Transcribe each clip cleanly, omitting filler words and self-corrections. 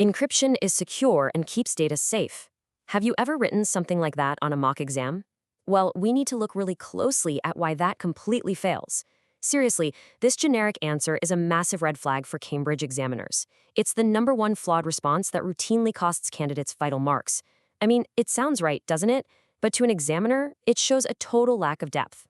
Encryption is secure and keeps data safe. Have you ever written something like that on a mock exam? Well, we need to look really closely at why that completely fails. Seriously, this generic answer is a massive red flag for Cambridge examiners. It's the #1 flawed response that routinely costs candidates vital marks. I mean, it sounds right, doesn't it? But to an examiner, it shows a total lack of depth.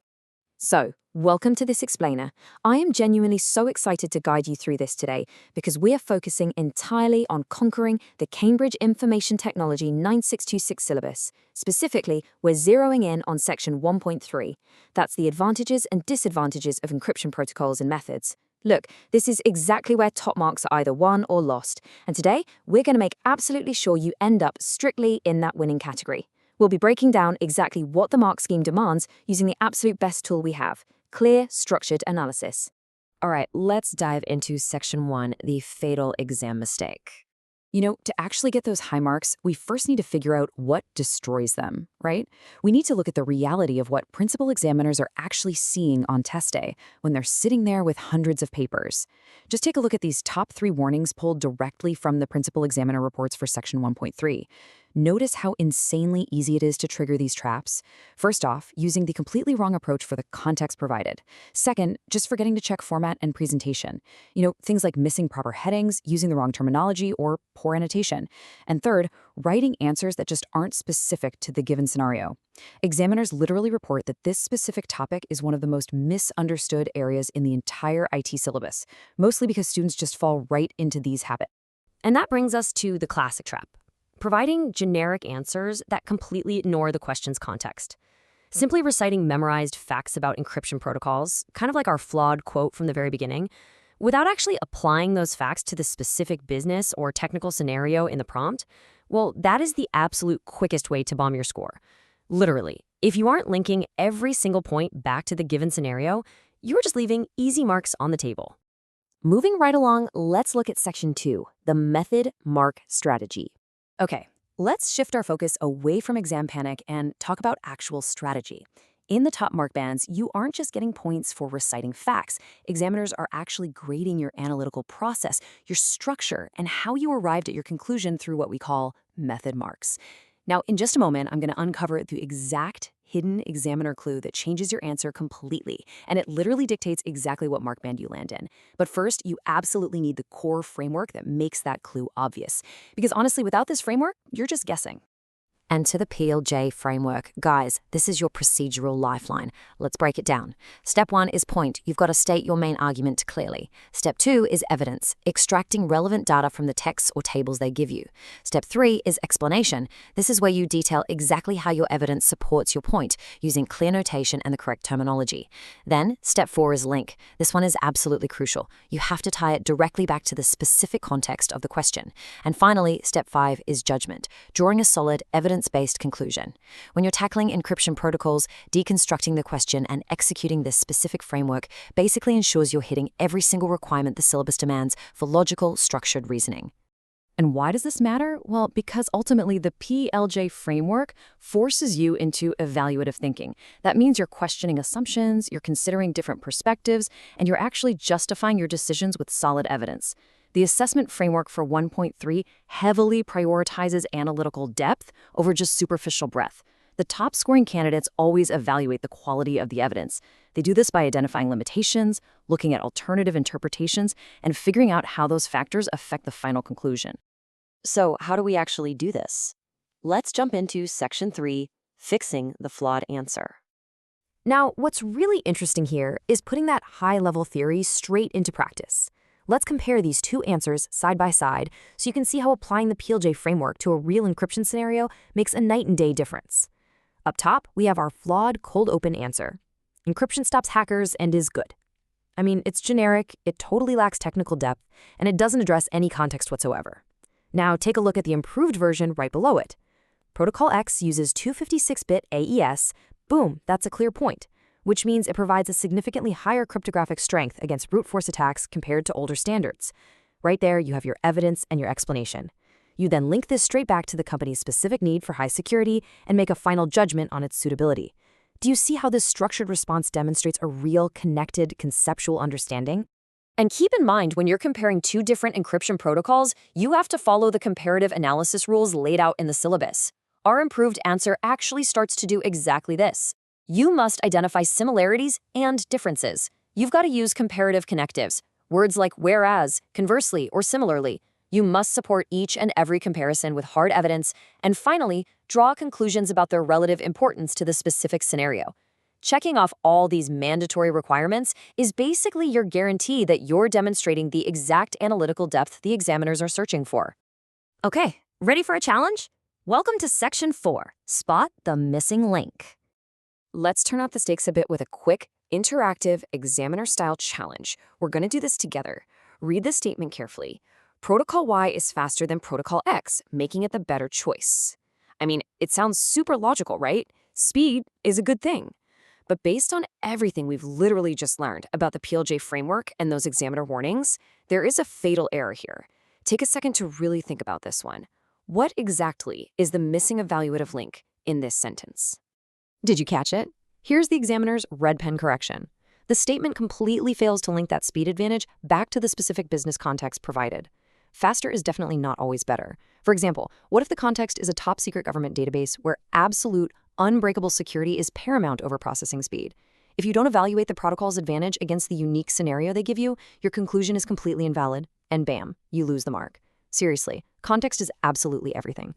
So, welcome to this explainer. I am genuinely so excited to guide you through this today because we are focusing entirely on conquering the Cambridge Information Technology 9626 syllabus. Specifically, we're zeroing in on section 1.3. That's the advantages and disadvantages of encryption protocols and methods. Look, this is exactly where top marks are either won or lost, and today we're going to make absolutely sure you end up strictly in that winning category. We'll be breaking down exactly what the mark scheme demands using the absolute best tool we have, clear, structured analysis. All right, let's dive into section 1, the fatal exam mistake. To actually get those high marks, we first need to figure out what destroys them, right? We need to look at the reality of what principal examiners are actually seeing on test day when they're sitting there with hundreds of papers. Just take a look at these top 3 warnings pulled directly from the principal examiner reports for section 1.3. Notice how insanely easy it is to trigger these traps. First off, using the completely wrong approach for the context provided. Second, just forgetting to check format and presentation. Things like missing proper headings, using the wrong terminology, or poor annotation. And third, writing answers that just aren't specific to the given scenario. Examiners literally report that this specific topic is one of the most misunderstood areas in the entire IT syllabus, mostly because students just fall right into these habits. And that brings us to the classic trap: providing generic answers that completely ignore the question's context. Simply reciting memorized facts about encryption protocols, kind of like our flawed quote from the very beginning, without actually applying those facts to the specific business or technical scenario in the prompt, well, that is the absolute quickest way to bomb your score. Literally, if you aren't linking every single point back to the given scenario, you're just leaving easy marks on the table. Moving right along, let's look at section 2, the method mark strategy. Okay, let's shift our focus away from exam panic and talk about actual strategy. In the top mark bands, you aren't just getting points for reciting facts. Examiners are actually grading your analytical process, your structure, and how you arrived at your conclusion through what we call method marks. Now, in just a moment, I'm going to uncover the exact hidden examiner clue that changes your answer completely, and it literally dictates exactly what mark band you land in. But first, you absolutely need the core framework that makes that clue obvious. Because honestly, without this framework, you're just guessing. And to the PLJ framework. Guys, this is your procedural lifeline. Let's break it down. Step 1 is point. You've got to state your main argument clearly. Step 2 is evidence, extracting relevant data from the texts or tables they give you. Step 3 is explanation. This is where you detail exactly how your evidence supports your point, using clear notation and the correct terminology. Then, step 4 is link. This one is absolutely crucial. You have to tie it directly back to the specific context of the question. And finally, step 5 is judgment, drawing a solid, evidence-based conclusion. When you're tackling encryption protocols, deconstructing the question and executing this specific framework basically ensures you're hitting every single requirement the syllabus demands for logical, structured reasoning. And why does this matter? Well, because ultimately the PLJ framework forces you into evaluative thinking. That means you're questioning assumptions, you're considering different perspectives, and you're actually justifying your decisions with solid evidence. The assessment framework for 1.3 heavily prioritizes analytical depth over just superficial breadth. The top-scoring candidates always evaluate the quality of the evidence. They do this by identifying limitations, looking at alternative interpretations, and figuring out how those factors affect the final conclusion. So, how do we actually do this? Let's jump into section 3, fixing the flawed answer. Now, what's really interesting here is putting that high-level theory straight into practice. Let's compare these two answers side by side so you can see how applying the PLJ framework to a real encryption scenario makes a night and day difference. Up top, we have our flawed cold open answer. Encryption stops hackers and is good. I mean, it's generic, it totally lacks technical depth, and it doesn't address any context whatsoever. Now take a look at the improved version right below it. Protocol X uses 256-bit AES. Boom, that's a clear point, which means it provides a significantly higher cryptographic strength against brute force attacks compared to older standards. Right there, you have your evidence and your explanation. You then link this straight back to the company's specific need for high security and make a final judgment on its suitability. Do you see how this structured response demonstrates a real, connected, conceptual understanding? And keep in mind, when you're comparing two different encryption protocols, you have to follow the comparative analysis rules laid out in the syllabus. Our improved answer actually starts to do exactly this. You must identify similarities and differences. You've got to use comparative connectives, words like whereas, conversely, or similarly. You must support each and every comparison with hard evidence, and finally, draw conclusions about their relative importance to the specific scenario. Checking off all these mandatory requirements is basically your guarantee that you're demonstrating the exact analytical depth the examiners are searching for. Okay, ready for a challenge? Welcome to Section 4, Spot the Missing Link. Let's turn up the stakes a bit with a quick, interactive, examiner-style challenge. We're going to do this together. Read the statement carefully. Protocol Y is faster than Protocol X, making it the better choice. I mean, it sounds super logical, right? Speed is a good thing. But based on everything we've literally just learned about the PLJ framework and those examiner warnings, there is a fatal error here. Take a second to really think about this one. What exactly is the missing evaluative link in this sentence? Did you catch it? Here's the examiner's red pen correction. The statement completely fails to link that speed advantage back to the specific business context provided. Faster is definitely not always better. For example, what if the context is a top-secret government database where absolute, unbreakable security is paramount over processing speed? If you don't evaluate the protocol's advantage against the unique scenario they give you, your conclusion is completely invalid, and bam, you lose the mark. Seriously, context is absolutely everything.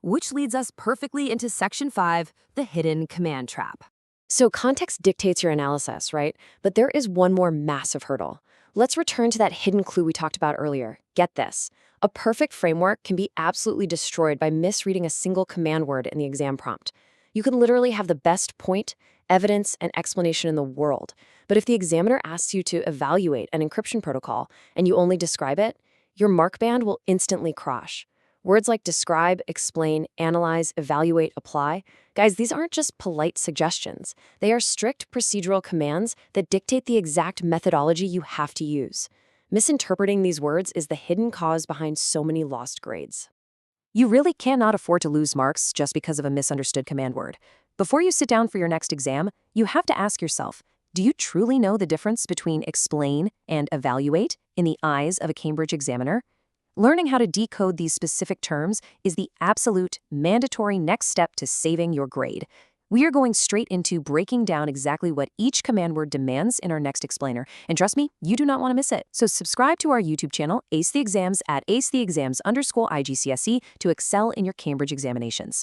Which leads us perfectly into Section 5, the hidden command trap. So context dictates your analysis, right? But there is one more massive hurdle. Let's return to that hidden clue we talked about earlier. Get this. A perfect framework can be absolutely destroyed by misreading a single command word in the exam prompt. You can literally have the best point, evidence, and explanation in the world. But if the examiner asks you to evaluate an encryption protocol and you only describe it, your mark band will instantly crash. Words like describe, explain, analyze, evaluate, apply. Guys, these aren't just polite suggestions. They are strict procedural commands that dictate the exact methodology you have to use. Misinterpreting these words is the hidden cause behind so many lost grades. You really cannot afford to lose marks just because of a misunderstood command word. Before you sit down for your next exam, you have to ask yourself, do you truly know the difference between explain and evaluate in the eyes of a Cambridge examiner? Learning how to decode these specific terms is the absolute, mandatory next step to saving your grade. We are going straight into breaking down exactly what each command word demands in our next explainer. And trust me, you do not want to miss it. So subscribe to our YouTube channel, Ace the Exams at AceTheExams_IGCSE to excel in your Cambridge examinations.